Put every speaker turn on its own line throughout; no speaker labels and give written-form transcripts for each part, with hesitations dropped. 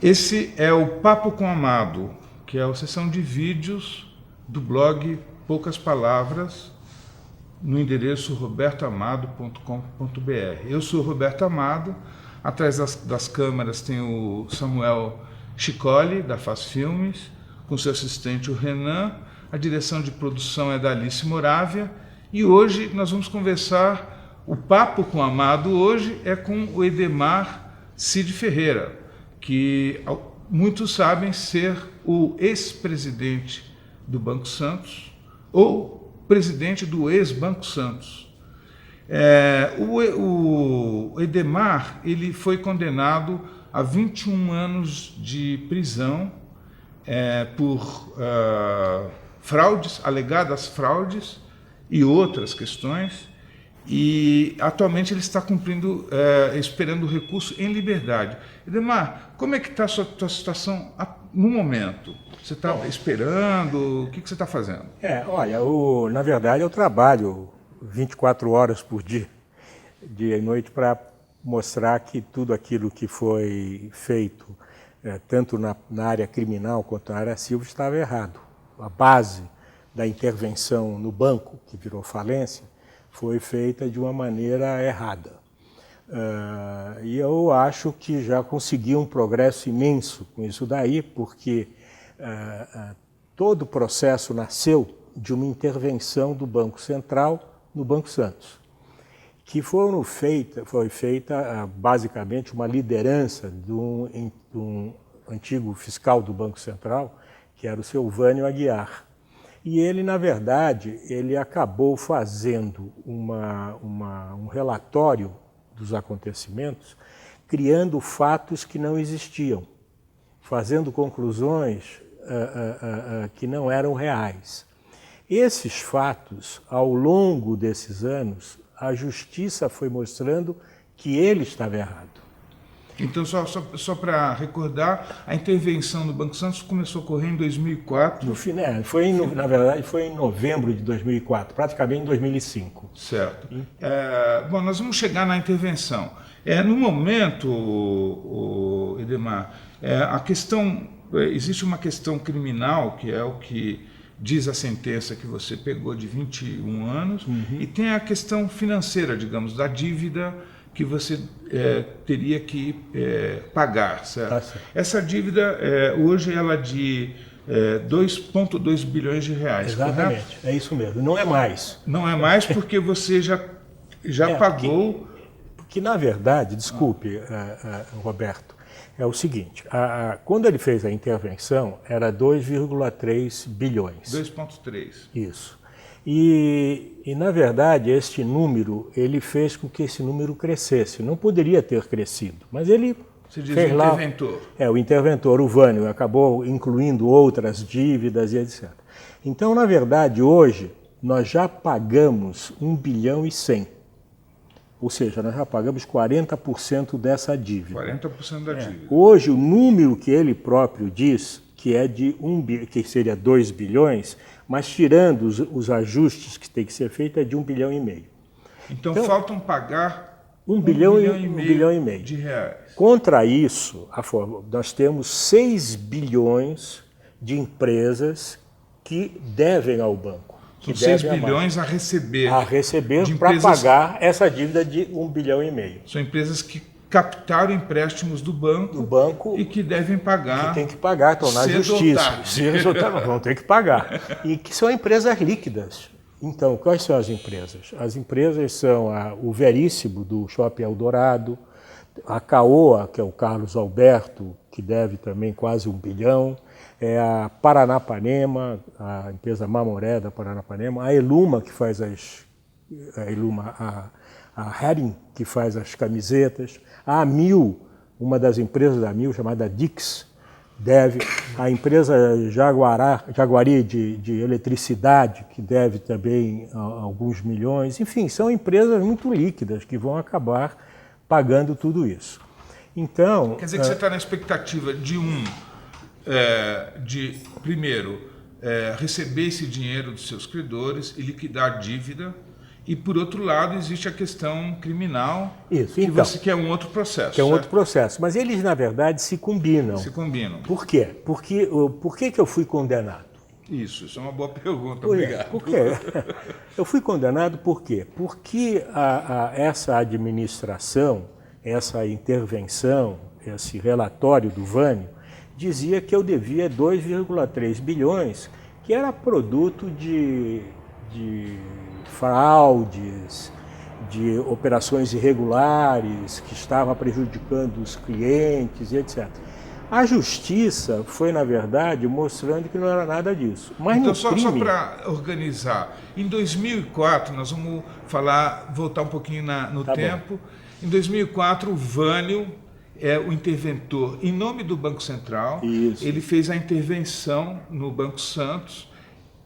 Esse é o Papo com Amado, que é a sessão de vídeos do blog Poucas Palavras, no endereço robertoamado.com.br. Eu sou Roberto Amado, atrás das câmeras tem o Samuel Chicoli, da Faz Filmes, com seu assistente o Renan, a direção de produção é da Alice Moravia, e hoje nós vamos conversar, o Papo com Amado hoje é com o Edemar Cid Ferreira, que muitos sabem ser o ex-presidente do Banco Santos, ou presidente do ex-Banco Santos. O Edemar ele foi condenado a 21 anos de prisão por fraudes, alegadas fraudes e outras questões, e atualmente ele está cumprindo, esperando o recurso em liberdade. Edemar, como é que está a sua situação no momento? Você está esperando? O que você está fazendo?
Olha, na verdade eu trabalho 24 horas por dia e noite, para mostrar que tudo aquilo que foi feito, tanto na área criminal quanto na área civil, estava errado. A base da intervenção no banco, que virou falência, foi feita de uma maneira errada. E eu acho que já consegui um progresso imenso com isso daí, porque todo o processo nasceu de uma intervenção do Banco Central no Banco Santos, que foi feita basicamente uma liderança de um antigo fiscal do Banco Central, que era o Silvânio Aguiar. E ele, na verdade, ele acabou fazendo um relatório dos acontecimentos, criando fatos que não existiam, fazendo conclusões que não eram reais. Esses fatos, ao longo desses anos, a justiça foi mostrando que ele estava errado.
Então, só para recordar, a intervenção do Banco Santos começou a ocorrer em 2004.
Na verdade, foi em novembro de 2004, praticamente em 2005.
Certo. Bom, nós vamos chegar na intervenção. No momento, Edemar, existe uma questão criminal, que é o que diz a sentença que você pegou de 21 anos, e tem a questão financeira, digamos, da dívida que você teria que pagar, certo?
Tá certo.
Essa dívida, hoje, ela é de 2,2 bilhões de reais.
Exatamente, correto? É isso mesmo, não é mais.
Não é mais porque você já pagou...
Porque, na verdade, desculpe, Roberto, é o seguinte, quando ele fez a intervenção, era 2,3 bilhões.
2,3.
Isso. E, na verdade, este número, ele fez com que esse número crescesse. Não poderia ter crescido, mas ele
Você diz
fez
o
lá...
interventor.
O interventor, o Vânio, acabou incluindo outras dívidas e etc. Então, na verdade, hoje, nós já pagamos 1 bilhão e 100. Ou seja, nós já pagamos 40% dessa dívida.
40% da dívida.
Hoje, o número que ele próprio diz, que é de que seria 2 bilhões, mas tirando os ajustes que tem que ser feitos, é de 1 bilhão e meio.
Então faltam pagar
1 bilhão e meio
de reais.
Contra isso, nós temos 6 bilhões de empresas que devem ao banco.
São 6 bilhões a receber
para pagar essa dívida de 1 bilhão e meio.
São empresas que captaram empréstimos do banco e que devem pagar.
Que tem que pagar, estão na justiça. Vão ter que pagar. E que são empresas líquidas. Então, quais são as empresas? As empresas são o Veríssimo, do Shopping Eldorado, a Caoa, que é o Carlos Alberto, que deve também quase 1 bilhão, a Paranapanema, a empresa Mamoré da Paranapanema, a Eluma, que faz a Hering, que faz as camisetas, a Amil, uma das empresas da Amil, chamada Dix, deve, a empresa Jaguari de eletricidade, que deve também alguns milhões. Enfim, são empresas muito líquidas que vão acabar pagando tudo isso. Então,
quer dizer que você está na expectativa de primeiro, receber esse dinheiro dos seus credores e liquidar a dívida, E, por outro lado, existe a questão criminal,
Isso,
que,
então,
que é um outro processo.
que é um
certo?
outro processo. Mas eles, na verdade, se combinam.
Se combinam.
Por quê? Porque, por que eu fui condenado?
Isso é uma boa pergunta,
Ué,
obrigado.
por quê? Eu fui condenado por quê? Porque essa administração, essa intervenção, esse relatório do Vânio, dizia que eu devia 2,3 bilhões, que era produto de fraudes, de operações irregulares, que estava prejudicando os clientes, etc. A justiça foi, na verdade, mostrando que não era nada disso. Mas
então,
no
só
crime...
para organizar, em 2004, nós vamos voltar um pouquinho no
Tá
tempo. Em 2004, o Vânio é o interventor, em nome do Banco Central.
Isso.
Ele fez a intervenção no Banco Santos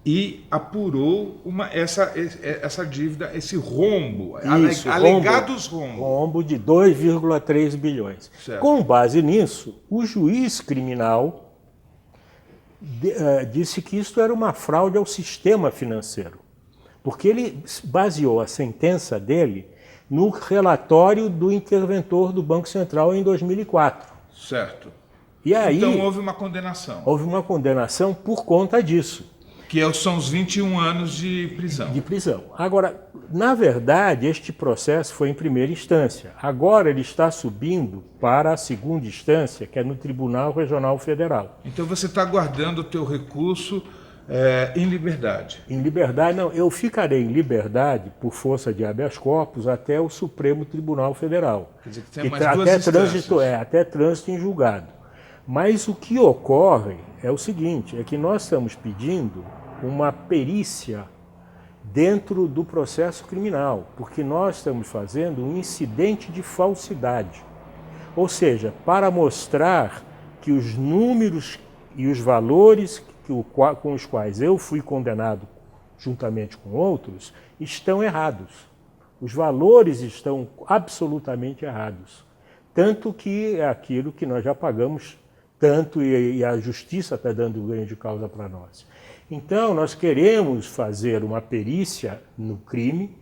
e apurou essa dívida, esse rombo,
Isso,
alegados rombos.
Rombo de 2,3 bilhões.
Certo.
Com base nisso, o juiz criminal disse que isso era uma fraude ao sistema financeiro, porque ele baseou a sentença dele no relatório do interventor do Banco Central em 2004.
Certo.
E aí,
Então houve uma condenação.
Houve uma condenação por conta disso.
Que são os 21 anos de prisão.
De prisão. Agora, na verdade, este processo foi em primeira instância. Agora ele está subindo para a segunda instância, que é no Tribunal Regional Federal.
Então você está guardando o teu recurso em liberdade.
Em liberdade, não. Eu ficarei em liberdade por força de habeas corpus até o Supremo Tribunal Federal.
Quer dizer que tem mais duas instâncias.
Até trânsito em julgado. Mas o que ocorre é o seguinte, é que nós estamos pedindo uma perícia dentro do processo criminal, porque nós estamos fazendo um incidente de falsidade. Ou seja, para mostrar que os números e os valores com os quais eu fui condenado juntamente com outros estão errados. Os valores estão absolutamente errados. Tanto que é aquilo que nós já pagamos tanto e a justiça está dando ganho de causa para nós. Então, nós queremos fazer uma perícia no crime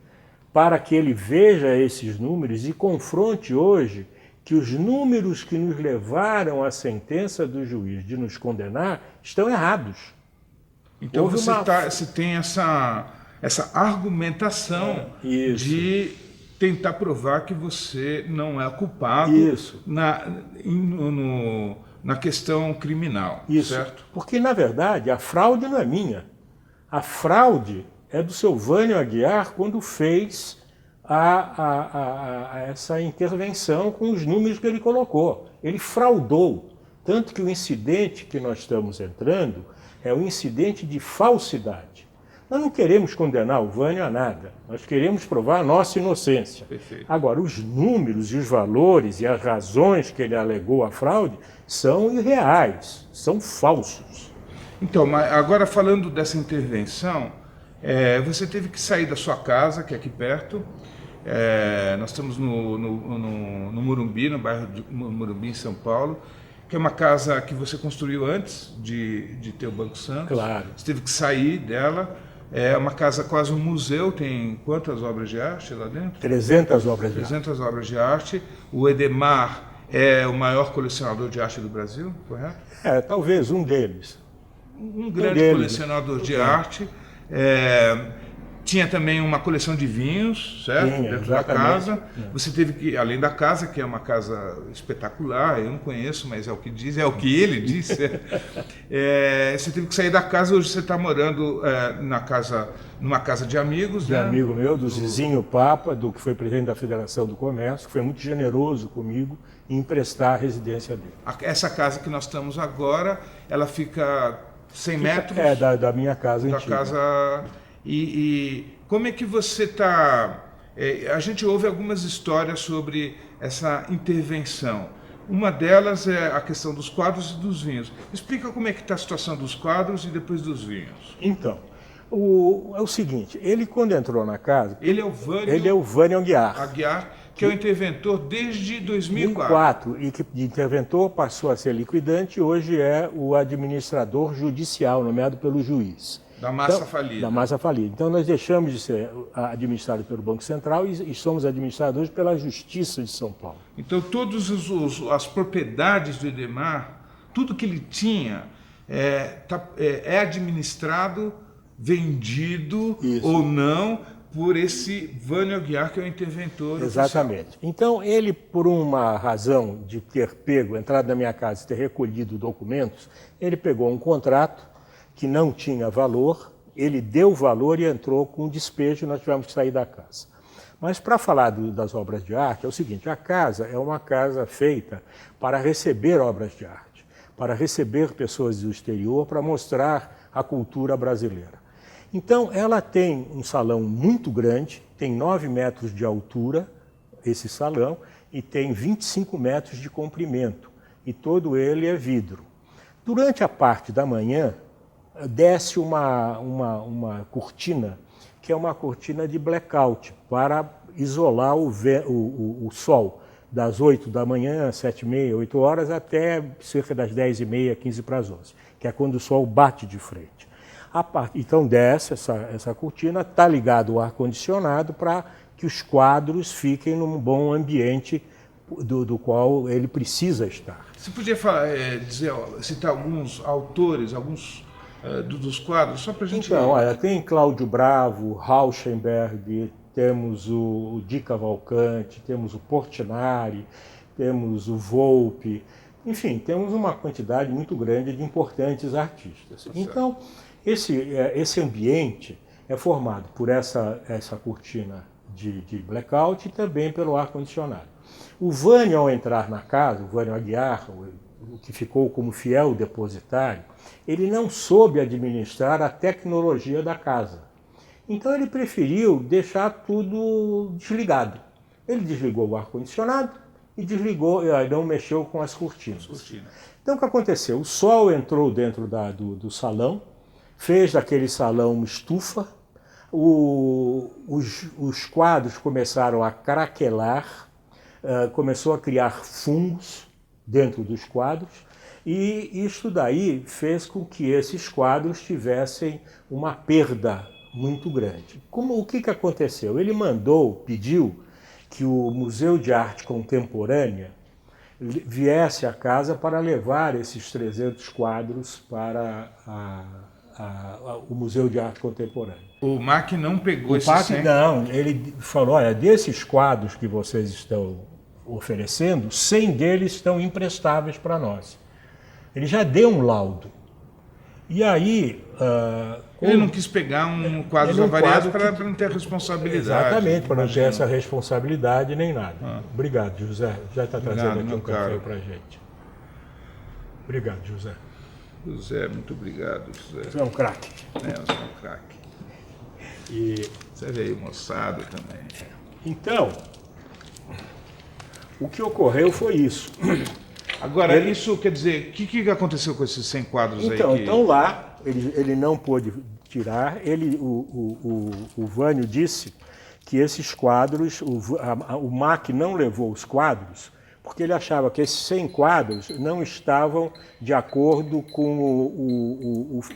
para que ele veja esses números e confronte hoje que os números que nos levaram à sentença do juiz de nos condenar estão errados.
Então você tem essa argumentação de tentar provar que você não é culpado na questão criminal, certo?
Porque, na verdade, a fraude não é minha. A fraude é do seu Vânio Aguiar quando fez essa intervenção com os números que ele colocou. Ele fraudou. Tanto que o incidente que nós estamos entrando é um incidente de falsidade. Nós não queremos condenar o Vânio a nada. Nós queremos provar a nossa inocência.
Perfeito.
Agora, os números e os valores e as razões que ele alegou a fraude são irreais, são falsos.
Então, agora falando dessa intervenção, você teve que sair da sua casa, que é aqui perto. Nós estamos no Morumbi, no bairro de Morumbi, em São Paulo, que é uma casa que você construiu antes de ter o Banco Santos.
Claro.
Você teve que sair dela. É uma casa quase um museu, tem quantas obras de arte lá dentro?
300 obras de arte.
300 obras de arte. O Edemar é o maior colecionador de arte do Brasil, correto?
Talvez um deles.
Um grande colecionador de arte. Tinha também uma coleção de vinhos, certo? Dentro da casa. Você teve que, além da casa, que é uma casa espetacular, eu não conheço, mas é o que diz, é o que ele disse. Você teve que sair da casa, hoje você está morando numa casa de amigos.
De amigo meu, do Zizinho Papa, que foi presidente da Federação do Comércio, que foi muito generoso comigo em emprestar a residência dele.
Essa casa que nós estamos agora, ela fica 100 metros?
Da minha casa antiga.
Da casa... E como é que você está... a gente ouve algumas histórias sobre essa intervenção. Uma delas é a questão dos quadros e dos vinhos. Explica como é que está a situação dos quadros e depois dos vinhos.
Então, é o seguinte, ele quando entrou na casa...
Ele é o Vânio
Aguiar.
Aguiar, que é o interventor desde 2004.
2004, e que de interventor passou a ser liquidante e hoje é o administrador judicial, nomeado pelo juiz.
Da massa falida.
Da massa falida. Então nós deixamos de ser administrados pelo Banco Central e somos administrados pela Justiça de São Paulo.
Então todas as propriedades do Edemar, tudo que ele tinha é administrado, vendido ou não por esse Vânio Aguiar, que é o interventor.
Exatamente. Oficial. Então ele, por uma razão de ter entrado na minha casa e ter recolhido documentos, ele pegou um contrato que não tinha valor, ele deu valor e entrou com um despejo e nós tivemos que sair da casa. Mas para falar das obras de arte, é o seguinte, a casa é uma casa feita para receber obras de arte, para receber pessoas do exterior, para mostrar a cultura brasileira. Então ela tem um salão muito grande, tem 9 metros de altura, esse salão, e tem 25 metros de comprimento, e todo ele é vidro. Durante a parte da manhã, desce uma cortina, que é uma cortina de blackout, para isolar o sol, das 8 da manhã, 7h30, 8 horas, até cerca das 10h30, 15 para as 11, que é quando o sol bate de frente. Então desce essa cortina, está ligado o ar-condicionado para que os quadros fiquem num bom ambiente do qual ele precisa estar.
Você podia citar alguns autores, alguns dos quadros, só para a gente...
Então, olha, tem Cláudio Bravo, Rauschenberg, temos o Di Cavalcanti, temos o Portinari, temos o Volpe, enfim, temos uma quantidade muito grande de importantes artistas. Então, esse ambiente é formado por essa cortina de blackout e também pelo ar-condicionado. O Vânio, ao entrar na casa, o Vânio Aguiar, o que ficou como fiel depositário, ele não soube administrar a tecnologia da casa. Então ele preferiu deixar tudo desligado. Ele desligou o ar-condicionado e não mexeu com as cortinas. Então o que aconteceu? O sol entrou dentro do salão, fez daquele salão uma estufa, os quadros começaram a craquelar, começou a criar fungos dentro dos quadros, e isso daí fez com que esses quadros tivessem uma perda muito grande. O que aconteceu? Ele pediu que o Museu de Arte Contemporânea viesse à casa para levar esses 300 quadros para o Museu de Arte Contemporânea.
O MAC não pegou esse 100?
Não, ele falou, olha, desses quadros que vocês estão oferecendo, 100 deles estão imprestáveis para nós. Ele já deu um laudo. E aí...
ele não quis pegar um quadro avariado para não ter responsabilidade.
Exatamente, para não ter essa responsabilidade nem nada. Obrigado, José. Já está trazendo aqui um café para a gente. Obrigado, José.
José, muito obrigado, José.
Você é um craque.
Você é um craque.
E
você veio moçado também.
Então, o que ocorreu foi isso.
Agora, isso quer dizer, o que aconteceu com esses 100 quadros aí?
Então lá, ele não pôde tirar, o Vânio disse que esses quadros, o MAC não levou os quadros, porque ele achava que esses 100 quadros não estavam de acordo com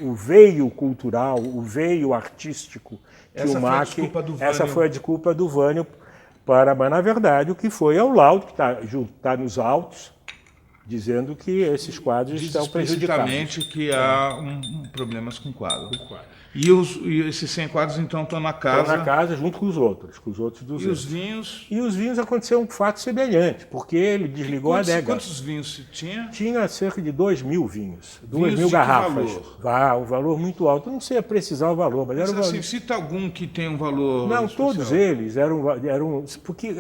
o veio cultural, o veio artístico que o MAC... Essa foi a desculpa do Vânio, mas na verdade o que foi é o laudo, que está nos autos, dizendo que esses quadros estão prejudicados.
Explicitamente que há problemas com quadro. E esses 100 quadros, então, estão na casa?
Estão na casa junto com os outros 200.
E os vinhos?
E os vinhos aconteceu um fato semelhante, porque ele desligou a adega.
Quantos vinhos tinha?
Tinha cerca de 2.000 vinhos. 2.000 garrafas. Um valor muito alto. Eu não sei precisar o valor, mas era um valor.
Assim, cita algum que tem um valor
Não,
especial.
Todos eles eram... Porque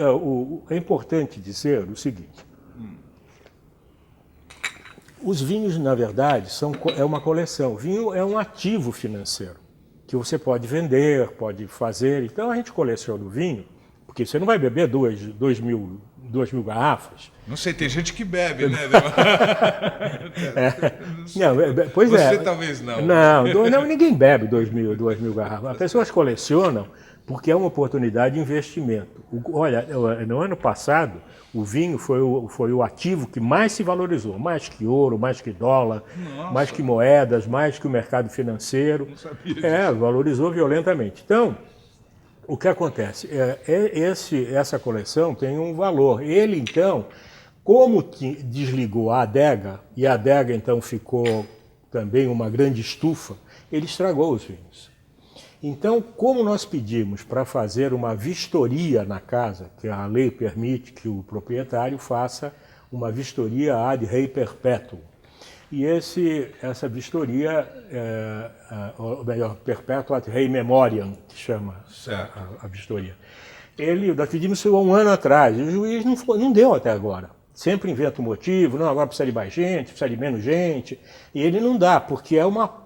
é importante dizer o seguinte. Os vinhos, na verdade, é uma coleção. O vinho é um ativo financeiro, que você pode vender, pode fazer. Então a gente coleciona o vinho, porque você não vai beber 2.000 garrafas.
Não sei, tem gente que bebe, né?
Pois
você talvez não.
Não, ninguém bebe 2.000 garrafas. As pessoas colecionam porque é uma oportunidade de investimento. Olha, no ano passado, o vinho foi o ativo que mais se valorizou, mais que ouro, mais que dólar,
Nossa.
mais que moedas, mais que o mercado financeiro.
Não sabia disso.
Valorizou violentamente. Então, o que acontece? Essa coleção tem um valor. Ele, então, como desligou a adega, e a adega, então, ficou também uma grande estufa, ele estragou os vinhos. Então, como nós pedimos para fazer uma vistoria na casa, que a lei permite que o proprietário faça uma vistoria ad rei perpetuum. E essa vistoria, ou melhor, perpetuum ad rei memoriam, que chama a vistoria. Nós pedimos isso há um ano atrás, e o juiz não deu até agora. Sempre inventa um motivo, não, agora precisa de mais gente, precisa de menos gente, e ele não dá, porque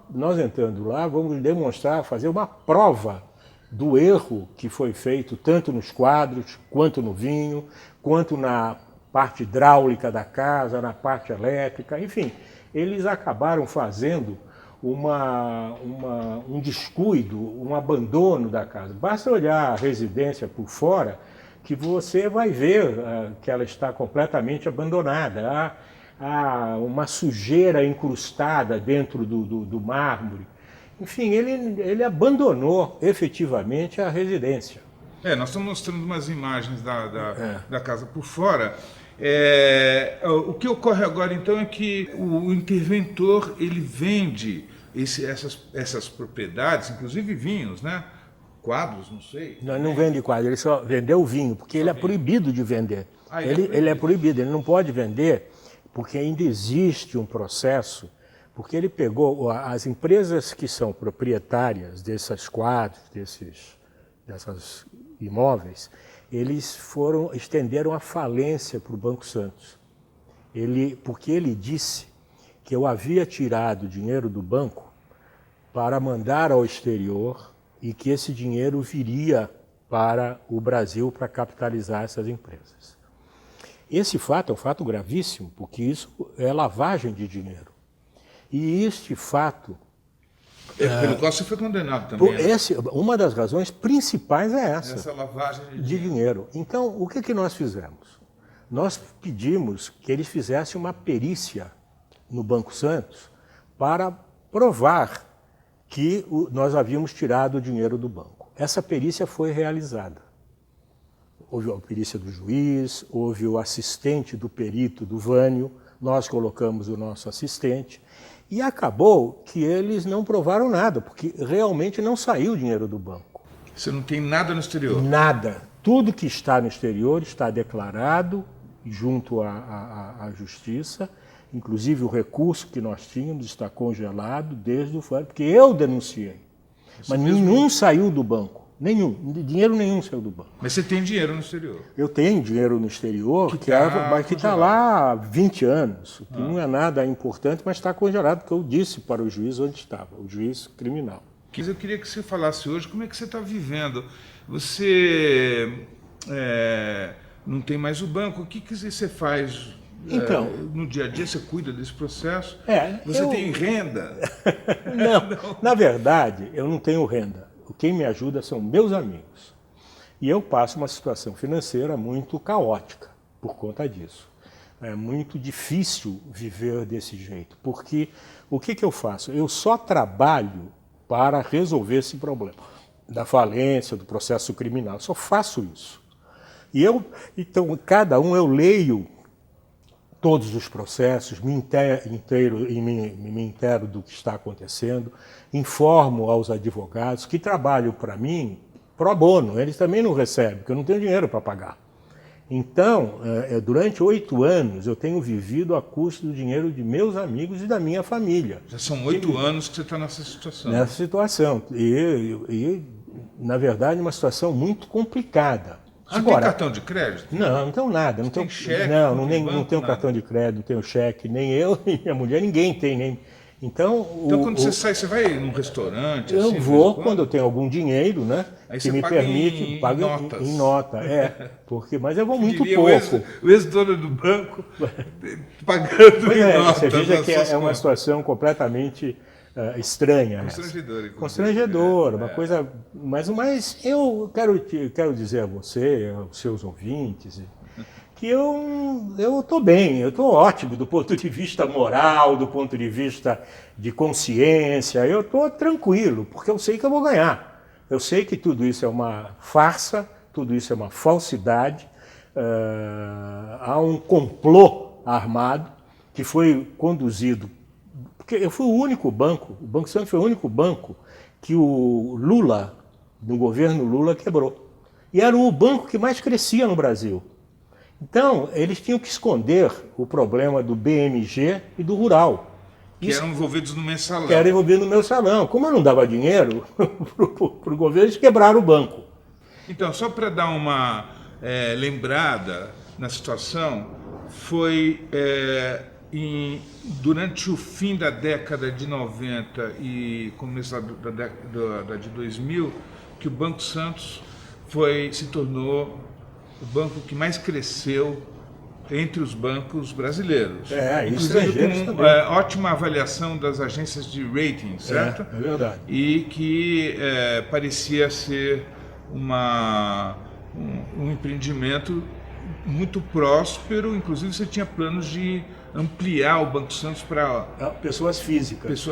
nós entrando lá, vamos demonstrar, fazer uma prova do erro que foi feito tanto nos quadros, quanto no vinho, quanto na parte hidráulica da casa, na parte elétrica, enfim. Eles acabaram fazendo um descuido, um abandono da casa. Basta olhar a residência por fora, que você vai ver que ela está completamente abandonada. Há uma sujeira incrustada dentro do mármore. Enfim, ele abandonou efetivamente a residência.
Nós estamos mostrando umas imagens da casa por fora. O que ocorre agora, então, é que o interventor ele vende essas propriedades, inclusive vinhos, né? Quadros, não sei.
Não vende quadro, ele só vendeu o vinho, porque ele é proibido de vender. Ele é proibido, ele não pode vender, porque ainda existe um processo, porque ele pegou as empresas que são proprietárias desses quadros, dessas imóveis, eles estenderam a falência para o Banco Santos. Porque ele disse que eu havia tirado dinheiro do banco para mandar ao exterior e que esse dinheiro viria para o Brasil para capitalizar essas empresas. Esse fato é um fato gravíssimo, porque isso é lavagem de dinheiro. E este fato...
pelo qual você foi condenado também.
Uma das razões principais é
essa lavagem
de dinheiro. Então, o que nós fizemos? Nós pedimos que eles fizessem uma perícia no Banco Santos para provar que nós havíamos tirado o dinheiro do banco. Essa perícia foi realizada. Houve a perícia do juiz, houve o assistente do perito do Vânio, nós colocamos o nosso assistente, e acabou que eles não provaram nada, porque realmente não saiu o dinheiro do banco.
Você não tem nada no exterior?
Nada. Tudo que está no exterior está declarado junto à Justiça, inclusive o recurso que nós tínhamos está congelado desde o FAN, porque eu denunciei. Mas nenhum saiu do banco. Dinheiro nenhum saiu do banco.
Mas você tem dinheiro no exterior?
Eu tenho dinheiro no exterior, mas que está lá há 20 anos, que não é nada importante, mas está congelado, porque eu disse para o juiz onde estava, o juiz criminal.
Mas eu queria que você falasse hoje como é que você está vivendo. Você não tem mais o banco, o que você faz?
Então,
no dia a dia você cuida desse processo?
Você
tem renda?
Não, na verdade, eu não tenho renda. Quem me ajuda são meus amigos. E eu passo uma situação financeira muito caótica por conta disso. É muito difícil viver desse jeito, porque o que eu faço? Eu só trabalho para resolver esse problema da falência, do processo criminal. Eu só faço isso. Então, cada um eu leio todos os processos, me intero do que está acontecendo, informo aos advogados que trabalham para mim pro bono, eles também não recebem, porque eu não tenho dinheiro para pagar. Então, durante 8 anos, eu tenho vivido a custo do dinheiro de meus amigos e da minha família.
Já são 8 anos que você está nessa situação.
Nessa situação. E, na verdade, uma situação muito complicada.
Você tem cartão de crédito?
Não tenho nada. Não tenho
cheque?
Não tenho cartão de crédito, não tenho cheque, nem eu, nem minha mulher, ninguém tem. Então,
quando você sai, você vai num restaurante?
Eu vou quando eu tenho algum dinheiro, né?
Aí
que
você
me
paga
permite pagar em nota. Mas eu vou muito pouco.
O ex-dono do banco pagando em nota.
Você veja que é uma situação completamente estranha.
Constrangedora.
Constrangedora, uma coisa... Mas eu quero dizer a você, aos seus ouvintes, que eu estou bem, eu estou ótimo do ponto de vista moral, do ponto de vista de consciência, eu estou tranquilo, porque eu sei que eu vou ganhar. Eu sei que tudo isso é uma farsa, tudo isso é uma falsidade, há um complô armado que foi conduzido, porque eu fui o único banco, o Banco Santos foi o único banco que o Lula, no governo Lula, quebrou. E era o banco que mais crescia no Brasil. Então, eles tinham que esconder o problema do BMG e do rural.
Que eram envolvidos no mensalão.
Que eram envolvidos no mensalão. Como eu não dava dinheiro para o governo, eles quebraram o banco.
Então, só para dar uma lembrada na situação, foi durante o fim da década de 90 e começo da década de 2000 que o Banco Santos se tornou o banco que mais cresceu entre os bancos brasileiros.
Inclusive com
ótima avaliação das agências de rating, certo?
É verdade.
E que parecia ser um empreendimento muito próspero, inclusive você tinha planos de ampliar o Banco Santos para
pessoas físicas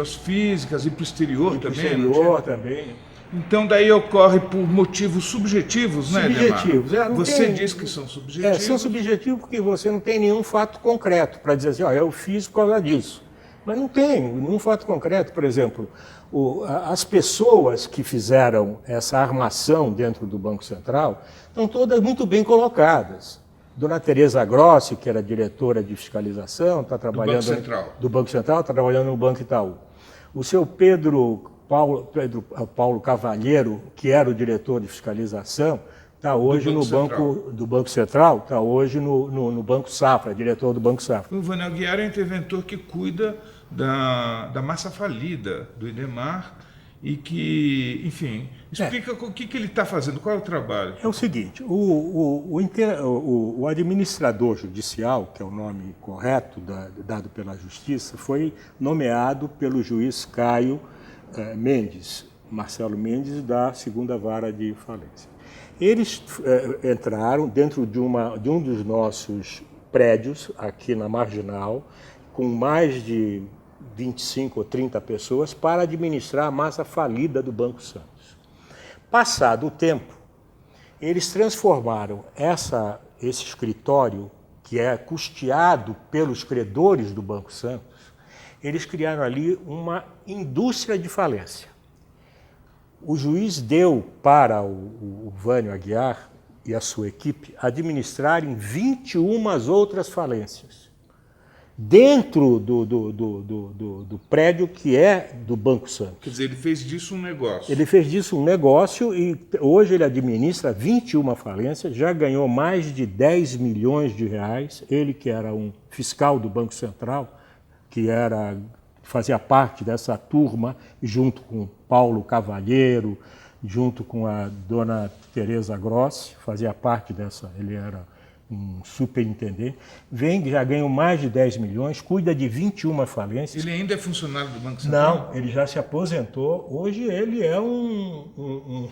e para o exterior também.
Exterior também.
Então daí ocorre por motivos subjetivos, né,
subjetivos.
Você diz que são subjetivos.
São subjetivos porque você não tem nenhum fato concreto para dizer assim, eu fiz por causa disso. Mas não tem nenhum fato concreto. Por exemplo, as pessoas que fizeram essa armação dentro do Banco Central estão todas muito bem colocadas. Dona Tereza Grossi, que era diretora de fiscalização, está trabalhando do Banco Central, está trabalhando no Banco Itaú. O seu Paulo Cavalheiro, que era o diretor de fiscalização, está hoje no Banco do Banco Central, está hoje no Banco Safra, diretor do Banco Safra.
O Vânio Aguiar é o interventor que cuida da massa falida do Idemar e que, enfim, explica o que ele está fazendo, qual é o trabalho.
É o seguinte, o administrador judicial, que é o nome correto dado pela Justiça, foi nomeado pelo juiz Caio Mendes, Marcelo Mendes, da segunda vara de falência. Eles entraram dentro de um dos nossos prédios, aqui na Marginal, com mais de 25 ou 30 pessoas, para administrar a massa falida do Banco Santos. Passado o tempo, eles transformaram esse escritório, que é custeado pelos credores do Banco Santos, eles criaram ali uma indústria de falência. O juiz deu para o Vânio Aguiar e a sua equipe administrarem 21 outras falências, dentro do prédio que é do Banco Santos.
Quer dizer, ele fez disso um negócio.
Ele fez disso um negócio e hoje ele administra 21 falências, já ganhou mais de 10 milhões de reais, ele que era um fiscal do Banco Central, que fazia parte dessa turma, junto com Paulo Cavalheiro, junto com a dona Tereza Grossi, fazia parte ele era um superintendente, já ganhou mais de 10 milhões, cuida de 21 falências.
Ele ainda é funcionário do Banco Central?
Não, ele já se aposentou, hoje ele é um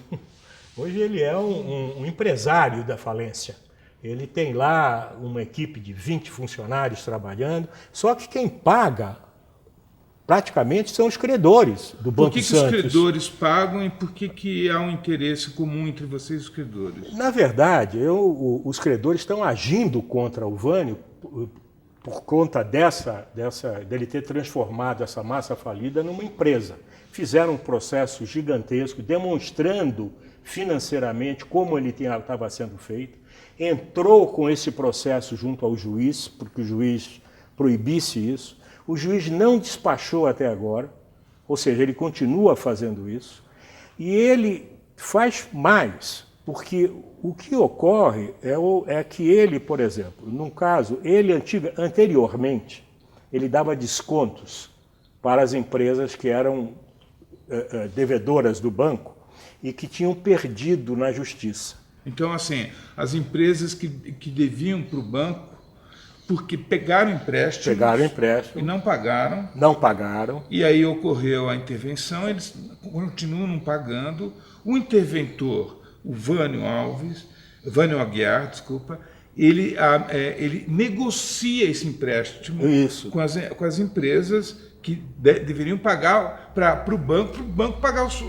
empresário da falência. Ele tem lá uma equipe de 20 funcionários trabalhando, só que quem paga praticamente são os credores do Banco Santos.
Por que os credores pagam e por que há um interesse comum entre vocês e os credores?
Na verdade, os credores estão agindo contra o Vânio por conta dele ter transformado essa massa falida numa empresa. Fizeram um processo gigantesco, demonstrando financeiramente como ele estava sendo feito. Entrou com esse processo junto ao juiz, porque o juiz proibisse isso. O juiz não despachou até agora, ou seja, ele continua fazendo isso. E ele faz mais, porque o que ocorre é que ele, por exemplo, num caso, anteriormente, ele dava descontos para as empresas que eram devedoras do banco e que tinham perdido na justiça.
Então, assim, as empresas que deviam para o banco, porque pegaram empréstimo.
Pegaram empréstimo.
E não pagaram.
Não pagaram.
E aí ocorreu a intervenção, eles continuam não pagando. O interventor, o Vânio Aguiar, desculpa, ele negocia esse empréstimo com as empresas que deveriam pagar para o banco pagar os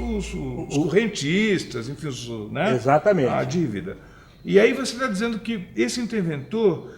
correntistas, enfim, né?
Exatamente.
A dívida. E aí você está dizendo que esse interventor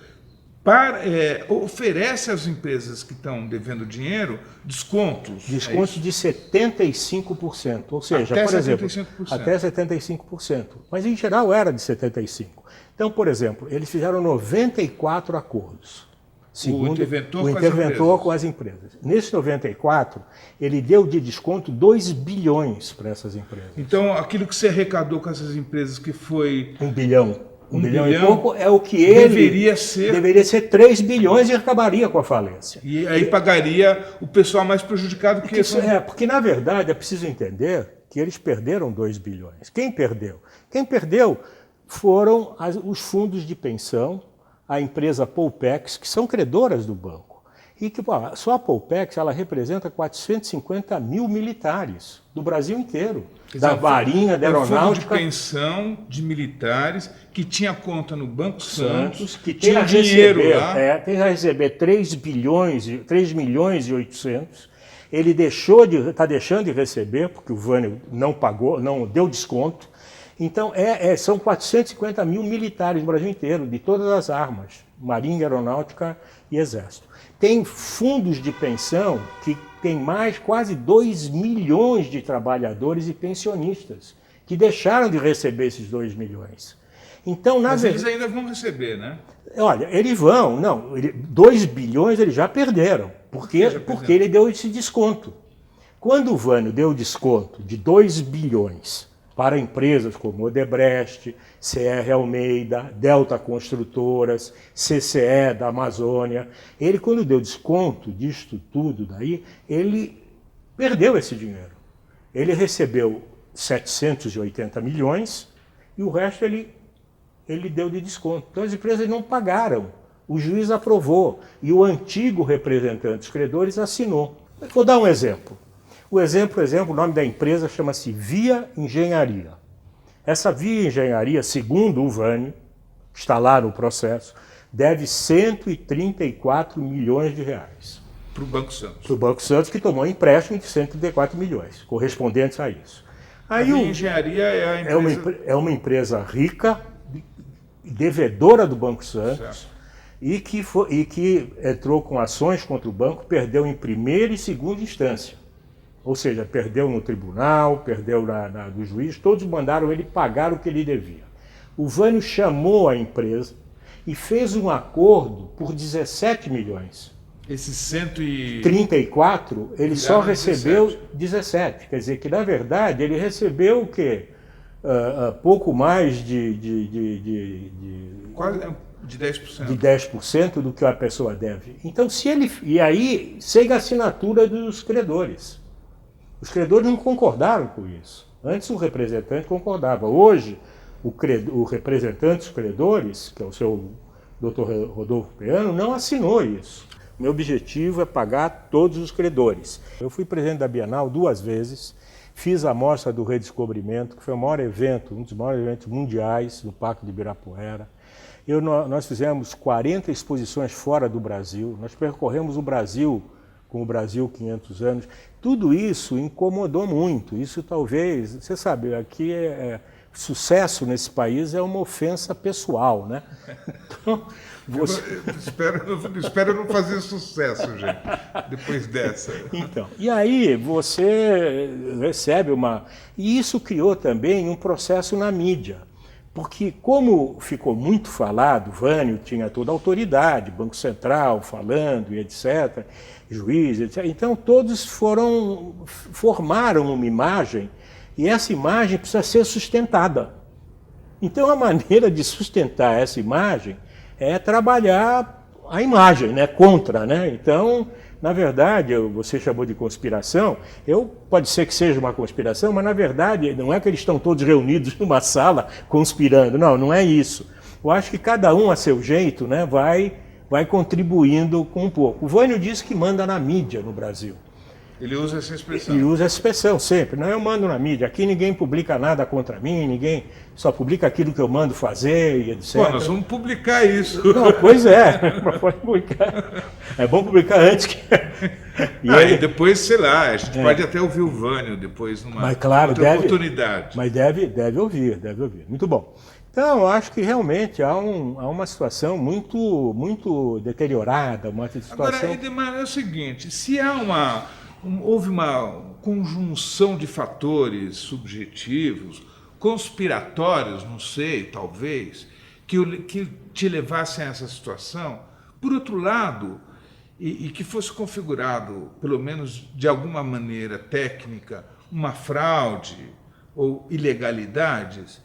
oferece às empresas que estão devendo dinheiro descontos.
Descontos de 75%. Ou seja,
até
por exemplo,
75%.
Até 75%. Mas em geral era de 75%. Então, por exemplo, eles fizeram 94 acordos. Segundo o interventor com as empresas. Nesses 94, ele deu de desconto 2 bilhões para essas empresas.
Então, aquilo que você arrecadou com essas empresas, que foi...
1 bilhão. 1 bilhão e pouco é o que ele... Deveria ser 3 bilhões e acabaria com a falência.
E aí pagaria o pessoal mais prejudicado que isso.
Porque, na verdade, é preciso entender que eles perderam 2 bilhões. Quem perdeu? Quem perdeu foram os fundos de pensão, a empresa Poupex, que são credoras do banco. E que só a Poupex ela representa 450 mil militares do Brasil inteiro. Da Marinha, da Aeronáutica.
Fundo de pensão de militares que tinha conta no Banco Santos,
que tinha
dinheiro lá.
Tem a receber 3 milhões e 800. Ele está deixando de receber, porque o Vânio não pagou, não deu desconto. Então, são 450 mil militares no Brasil inteiro, de todas as armas, Marinha, Aeronáutica e Exército. Tem fundos de pensão que tem quase 2 milhões de trabalhadores e pensionistas que deixaram de receber esses 2 milhões. Então,
Mas eles ainda vão receber, né?
Olha, eles vão, 2 bilhões eles já perderam, porque ele deu esse desconto. Quando o Vânio deu o desconto de 2 bilhões para empresas como Odebrecht, CR Almeida, Delta Construtoras, CCE da Amazônia, ele quando deu desconto disto tudo daí, ele perdeu esse dinheiro. Ele recebeu 780 milhões e o resto ele deu de desconto. Então as empresas não pagaram, o juiz aprovou e o antigo representante dos credores assinou. Vou dar um exemplo. O nome da empresa chama-se Via Engenharia. Essa Via Engenharia, segundo o Vânio, que está lá no processo, deve 134 milhões de reais.
Para o Banco Santos.
Para o Banco Santos, que tomou um empréstimo de 134 milhões, correspondentes a isso.
A Via Engenharia
é uma empresa rica, devedora do Banco Santos, e que entrou com ações contra o banco, perdeu em primeira e segunda instância. Ou seja, perdeu no tribunal, perdeu do juiz, todos mandaram ele pagar o que ele devia. O Vânio chamou a empresa e fez um acordo por 17 milhões.
Esses
134, ele só recebeu 17. Quer dizer que, na verdade, ele recebeu o quê? Pouco mais
quase de 10%.
De 10% do que a pessoa deve. Então, e aí, sem a assinatura dos credores. Os credores não concordaram com isso. Antes o representante concordava. Hoje, o representante dos credores, que é o seu Dr. Rodolfo Peano, não assinou isso. Meu objetivo é pagar todos os credores. Eu fui presidente da Bienal 2 vezes, fiz a Mostra do Redescobrimento, que foi o maior evento, um dos maiores eventos mundiais do Parque de Ibirapuera. Nós fizemos 40 exposições fora do Brasil, nós percorremos o Brasil com o Brasil 500 anos. Tudo isso incomodou muito. Isso talvez, você sabe, aqui sucesso nesse país é uma ofensa pessoal, né? Então,
espero não fazer sucesso, gente, depois dessa.
Então, e aí você recebe E isso criou também um processo na mídia. Porque como ficou muito falado, Vânio tinha toda a autoridade, Banco Central falando e etc., juiz, etc. Então todos formaram uma imagem e essa imagem precisa ser sustentada. Então a maneira de sustentar essa imagem é trabalhar a imagem, né, contra, né? Então, na verdade, você chamou de conspiração, pode ser que seja uma conspiração, mas na verdade não é que eles estão todos reunidos numa sala conspirando, não é isso. Eu acho que cada um a seu jeito, né, vai vai contribuindo com um pouco. O Vânio disse que manda na mídia no Brasil.
Ele usa essa expressão.
E usa essa expressão sempre. Não, eu mando na mídia. Aqui ninguém publica nada contra mim, ninguém só publica aquilo que eu mando fazer e etc.
Pô, nós vamos publicar isso.
Não, pois é. Pode publicar. É bom publicar antes que...
E depois, sei lá, a gente pode até ouvir o Vânio depois numa outra oportunidade.
Mas deve ouvir. Muito bom. Então, eu acho que realmente há uma situação muito deteriorada, uma situação...
Agora, Edmar, é o seguinte, se há houve uma conjunção de fatores subjetivos, conspiratórios, não sei, talvez, que te levassem a essa situação, por outro lado, e que fosse configurado, pelo menos de alguma maneira técnica, uma fraude ou ilegalidades,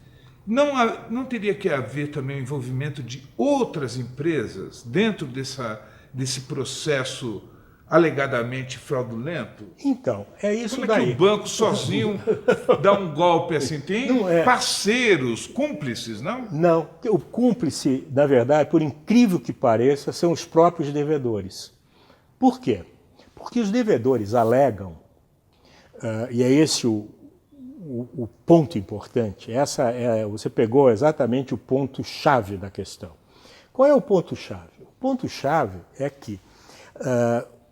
não teria que haver também o envolvimento de outras empresas dentro desse processo alegadamente fraudulento?
Então, é isso
Como
daí.
Que o banco sozinho dá um golpe assim? Tem parceiros, cúmplices, não?
Não. O cúmplice, na verdade, por incrível que pareça, são os próprios devedores. Por quê? Porque os devedores alegam, e é esse o ponto importante, você pegou exatamente o ponto-chave da questão. Qual é o ponto-chave? O ponto-chave é que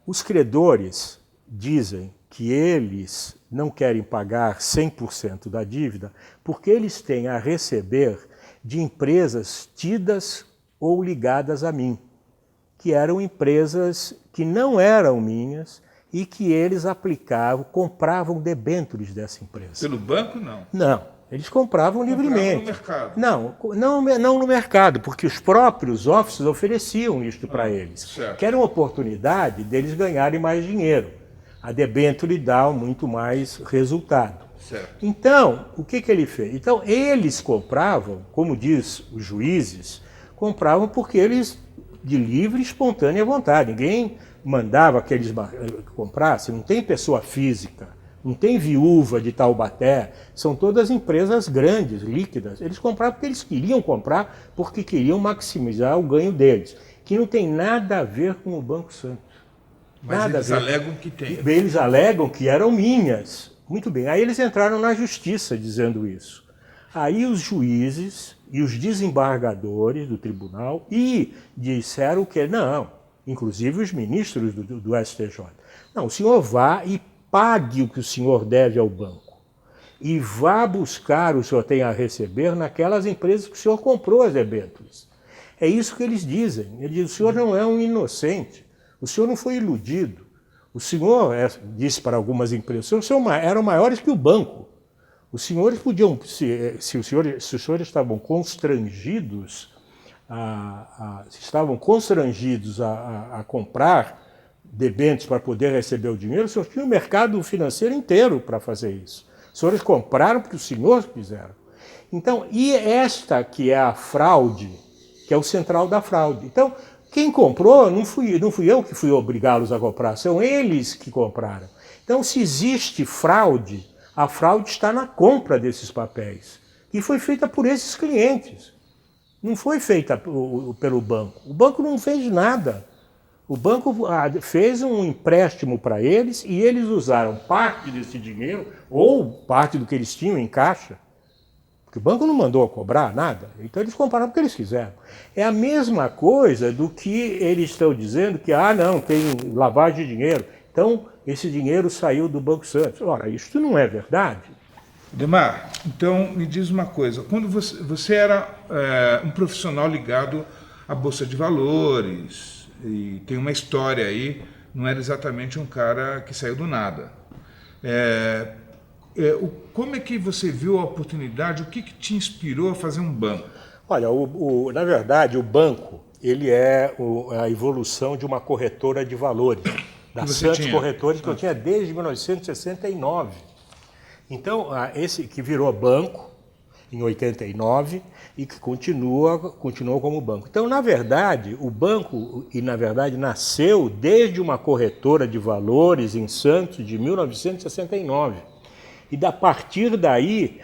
os credores dizem que eles não querem pagar 100% da dívida porque eles têm a receber de empresas tidas ou ligadas a mim, que eram empresas que não eram minhas e que eles compravam debêntures dessa empresa.
Pelo banco, não?
Não. Eles compravam livremente.
No mercado?
Não no mercado, porque os próprios offices ofereciam isto para eles.
Certo.
Que era uma oportunidade deles ganharem mais dinheiro. A debênture dá muito mais resultado.
Certo.
Então, o que ele fez? Então, eles compravam, como diz os juízes, compravam porque eles, de livre e espontânea vontade. Ninguém mandava que eles comprassem, não tem pessoa física. Não tem viúva de Taubaté, são todas empresas grandes, líquidas. Eles compraram porque eles queriam comprar, porque queriam maximizar o ganho deles, que não tem nada a ver com o Banco Santos.
Mas eles alegam que tem.
Eles alegam que eram minhas. Muito bem, aí eles entraram na justiça dizendo isso. Aí os juízes e os desembargadores do tribunal disseram que não, inclusive os ministros do STJ. Não, o senhor vá e pague o que o senhor deve ao banco e vá buscar o que o senhor tem a receber naquelas empresas que o senhor comprou as debêntures. É isso que eles dizem. Eles dizem, o senhor não é um inocente, o senhor não foi iludido. O senhor, disse para algumas empresas, os senhores eram maiores que o banco. Os senhores podiam, se os senhores estavam constrangidos a comprar debêntures para poder receber o dinheiro, os senhores tinham o mercado financeiro inteiro para fazer isso. Os senhores compraram porque os senhores quiseram. Então, e esta que é a fraude, que é o central da fraude. Então, quem comprou não fui eu que fui obrigá-los a comprar, são eles que compraram. Então, se existe fraude, a fraude está na compra desses papéis, que foi feita por esses clientes. Não foi feita pelo banco. O banco não fez nada. O banco fez um empréstimo para eles e eles usaram parte desse dinheiro ou parte do que eles tinham em caixa, porque o banco não mandou cobrar nada, então eles compraram porque eles quiseram. É a mesma coisa do que eles estão dizendo que, não, tem lavagem de dinheiro, então esse dinheiro saiu do Banco Santos. Ora, isso não é verdade.
Edmar, então me diz uma coisa, quando você era um profissional ligado à Bolsa de Valores, e tem uma história aí, não era exatamente um cara que saiu do nada. Como é que você viu a oportunidade, o que te inspirou a fazer um banco?
Olha, na verdade, o banco ele é a evolução de uma corretora de valores, da Santos Corretores, que eu tinha desde 1969. Então, esse que virou banco em 89 e que continuou como banco. Então, na verdade, o banco nasceu desde uma corretora de valores em Santos de 1969. E a partir daí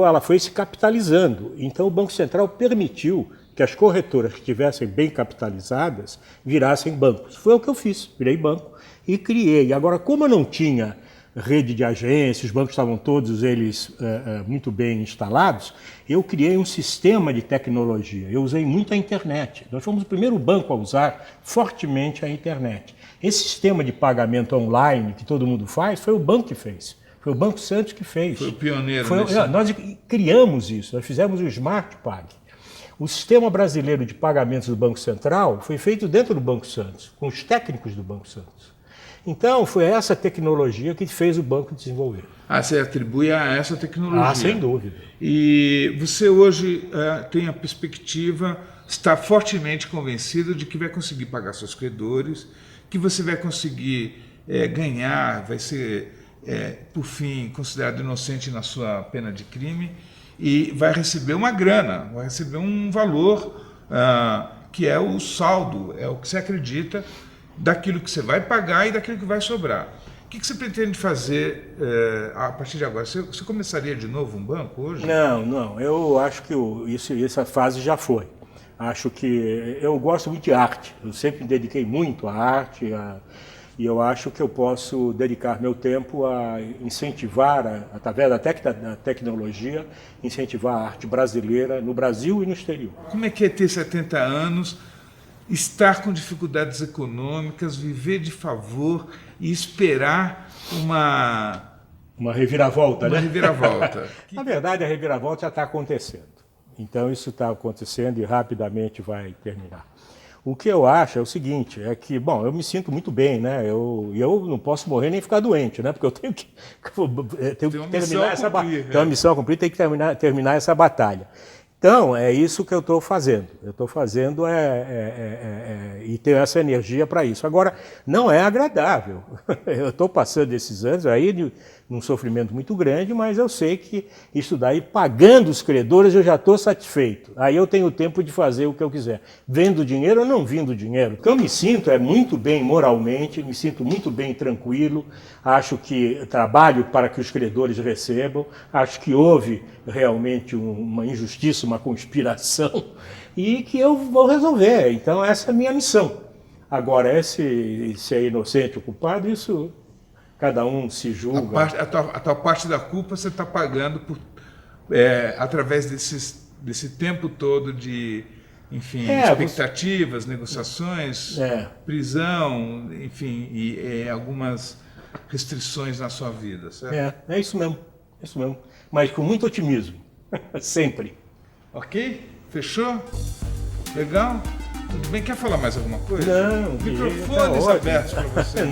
ela foi se capitalizando. Então o Banco Central permitiu que as corretoras que estivessem bem capitalizadas virassem bancos. Foi o que eu fiz, virei banco e criei. Agora, como eu não tinha rede de agências, os bancos estavam todos eles muito bem instalados, eu criei um sistema de tecnologia. Eu usei muito a internet. Nós fomos o primeiro banco a usar fortemente a internet. Esse sistema de pagamento online que todo mundo faz, foi o banco que fez. Foi o Banco Santos que fez.
Foi o pioneiro.
Nós criamos isso, nós fizemos o Smart Pag. O sistema brasileiro de pagamentos do Banco Central foi feito dentro do Banco Santos, com os técnicos do Banco Santos. Então, foi essa tecnologia que fez o banco desenvolver.
Você atribui a essa tecnologia?
Sem dúvida.
E você hoje tem a perspectiva, está fortemente convencido de que vai conseguir pagar seus credores, que você vai conseguir ganhar, vai ser, por fim, considerado inocente na sua pena de crime e vai receber uma grana, vai receber um valor que é o saldo, é o que você acredita daquilo que você vai pagar e daquilo que vai sobrar. O que você pretende fazer a partir de agora? Você começaria de novo um banco hoje?
Não. Eu acho que essa fase já foi. Acho que eu gosto muito de arte. Eu sempre me dediquei muito à arte e eu acho que eu posso dedicar meu tempo a incentivar, através da tecnologia, incentivar a arte brasileira no Brasil e no exterior.
Como é que é ter 70 anos, estar com dificuldades econômicas, viver de favor e esperar uma
reviravolta, né?
Uma reviravolta.
Na verdade, a reviravolta já está acontecendo. Então, isso está acontecendo e rapidamente vai terminar. O que eu acho é o seguinte, é que, bom, eu me sinto muito bem, né? Eu não posso morrer nem ficar doente, né? Porque eu tenho que terminar essa batalha. Tem uma missão a cumprir, tenho que terminar essa batalha. Então, é isso que eu estou fazendo. Eu estou fazendo e tenho essa energia para isso. Agora, não é agradável. Eu estou passando esses anos aí num sofrimento muito grande, mas eu sei que isso daí, pagando os credores, eu já estou satisfeito. Aí eu tenho tempo de fazer o que eu quiser. Vendo dinheiro ou não vindo dinheiro. O que eu me sinto muito bem moralmente, me sinto muito bem tranquilo, acho que trabalho para que os credores recebam, acho que houve realmente uma injustiça, uma conspiração, e que eu vou resolver. Então essa é a minha missão. Agora, se é inocente ou culpado, isso cada um se julga.
A tua parte da culpa você está pagando através desse tempo todo de, enfim, expectativas, negociações, prisão, enfim, e algumas restrições na sua vida, certo?
É isso mesmo, mas com muito otimismo, sempre.
Ok? Fechou? Legal? Tudo bem? Quer falar mais alguma coisa?
Não,
microfones abertos para você.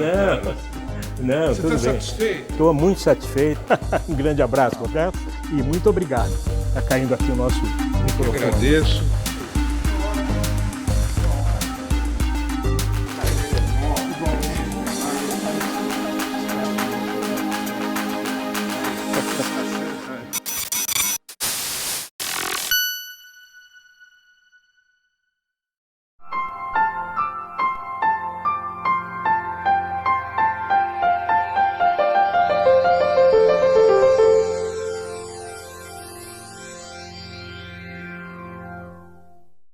Não,
você está satisfeito?
Estou muito satisfeito. Um grande abraço, Roberto, e muito obrigado. Está caindo aqui o nosso microfone.
Eu agradeço.